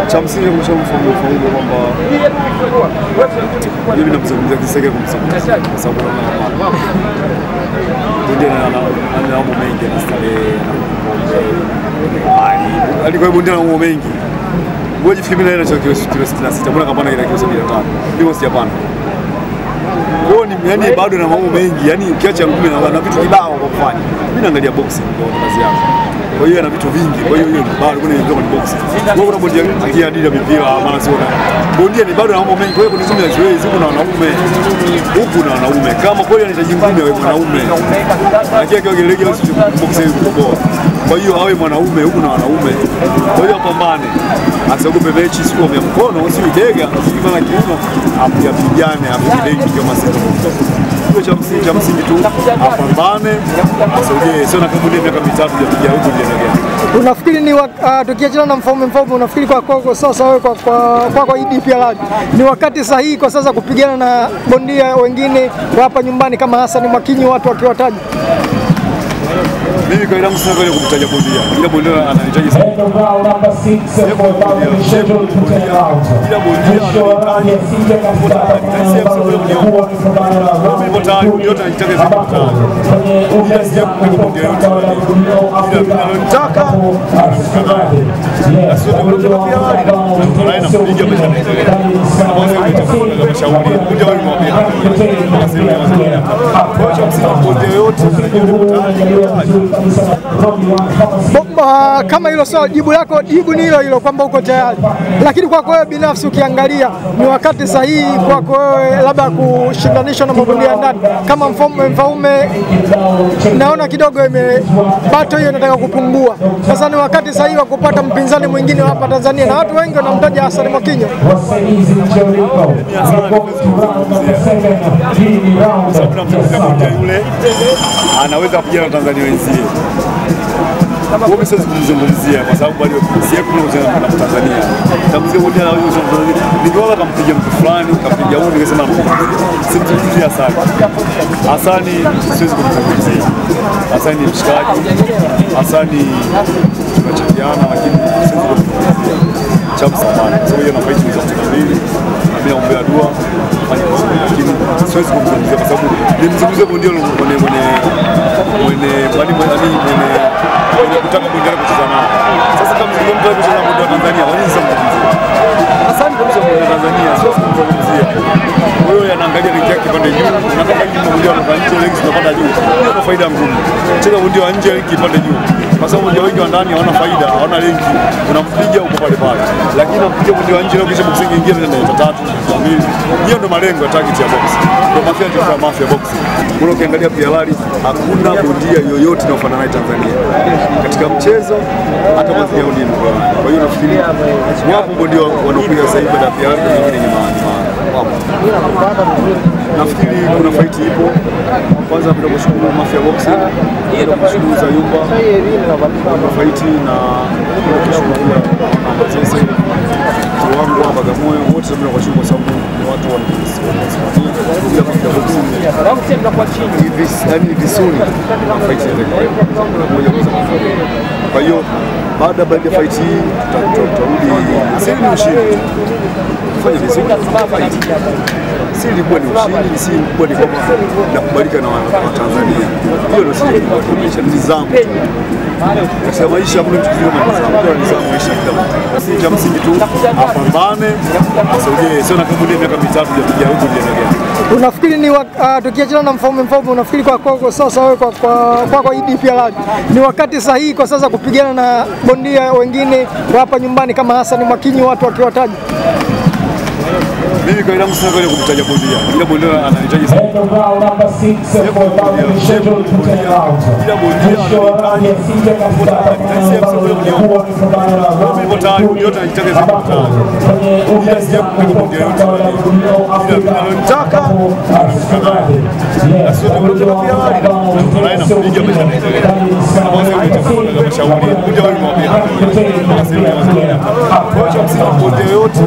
cha msingi kumshauri kwamba mimi namzungumzia Kiseke kumsaidia kwa sababu bondia ana mambo mengi na starehe na alikuwa bondia na mambo mengi. Ngoja fikiri mimi na kilo 66 mbona kapana kila kilo 75 ndio sijapana. Kwa ni yani bado na mambo mengi, yani ukiacha ngumi na vitu kibao kwa kufanya. Mimi naangalia boxing ndio kazi yangu. Kwa hiyo ana vitu vingi, kwa hiyo bado kuna ndio ni boxing. Kwa hiyo bondia akia hadi ya mipira maana sio na bondia ni bado na mambo mengi. Kwa hiyo kunizungumza zoezi huko na wanaume huku na wanaume kama kweli anahitaji ngumi awe mwanaume. Akia kwa gelege boxing kwa. Kwa hiyo awe mwanaume huku na wanaume. Kwa hiyo apambane. Asiogope mechi sio ya mkono, sio dega, sio kama kiuno, apigane, apigane kama sisi. Cha msingi tu apambane, asogee, sio na kama miaka mitatu ya kuja huko ndio. Unafikiri ni tukiachana na Mfaume, unafikiri kwa sasa wewe kwa IDPR ni wakati sahihi kwa sasa kupigana na bondia wengine hapa nyumbani kama Hassan Mwakinyo watu wakiwataja? Mimi kwa yangu sina kwenda kumtaja bondia. Ila bondia anahitaji sana. Ila kama hilo sawa, jibu ni hilo kwamba uko tayari, lakini kwako wewe binafsi ukiangalia ni wakati sahihi kwako wewe labda kushindanishwa na mabondia ndani kama Mfaume? Naona kidogo bato hiyo inataka kupungua. Sasa ni wakati sahihi wa kupata mpinzani mwingine hapa Tanzania, na watu wengi wanamtaja Hassan Mwakinyo. Yule anaweza kupigana na Tanzania wenzie. Kwa mimi siwezi kumzungumzia kwa sababu bado si kuna ujana na Tanzania. Tamzungumzia bondia na huyo Tanzania. Ningeona kampiga mtu fulani, kampiga huyu ningesema simzungumzia sana. Hasani siwezi kumzungumzia. Hasani ni mshikaji. Hasani tunachapiana lakini siwezi kumzungumzia. Chapu sana. Sio yeye anafaiti za mbili. Mimi naombea dua. Lakini siwezi kumzungumzia kwa sababu nimzungumzie bondia mwenye kutaka bondia kucheza nao. Sasa kama mtu kucheza bondia wa Tanzania, wani nisamzungumzie? Hassan kabisa bondia Tanzania, siwezi kumzungumzia. Wewe anaangalia ligi yake pande juu, unataka kitu bondia wa nje ligi zinapanda juu. Hiyo ndio faida ngumu. Cheza bondia wa nje ligi pande juu. Kwa sababu bondia wengi wa ndani hawana faida, hawana ligi. Unampiga uko pale pale. Lakini unampiga bondia wa nje leo kisha boxing ingia tena 3, 2. Hiyo ndio malengo ya target ya boxing. Ndio mafia boxing. Kuna ukiangalia pia halali hakuna bondia yoyote anaofanana na Tanzania katika mchezo hata mazingira yao ndio. Kwa hiyo nafikiri wapo bondia wanaopiga sasa hivi baada ya nyingine ni maana. Nafikiri kuna fight ipo. Kwanza bila kushukuru Mafia Boxing, bila kushukuru Zayumba kwa fight na kushukuru sasa wangu wa Bagamoyo wote bila kushukuru kwa sababu ni watu wanasimamia bila Mafia Boxing. Hivi yani vizuri fight ile moja kwa moja. Kwa hiyo baada ya fight hii tutarudi sisi ni ushindi. Fanya vizuri fight. Si ilikuwa ni ushindi, si ilikuwa ni kwamba nakubalika na Tanzania. Hiyo ndio sisi tunataka nizamu. Kwa maisha hakuna kitu kama nizamu. Kwa nizamu maisha kila mtu. Si cha msingi tu apambane, asogee, sio na kama miaka mitatu ya kuja huko ndio nagea. Unafikiri ni tukiachana na Mfaume, unafikiri kwa sasa wewe kwa IDPR ni wakati sahihi kwa sasa kupigana na bondia wengine hapa nyumbani kama Hassan Mwakinyo watu wakiwataja? Mimi kwa yangu sina kwenda kumtaja bondia. Ila bondia anahitaji sana. Ila bondia yote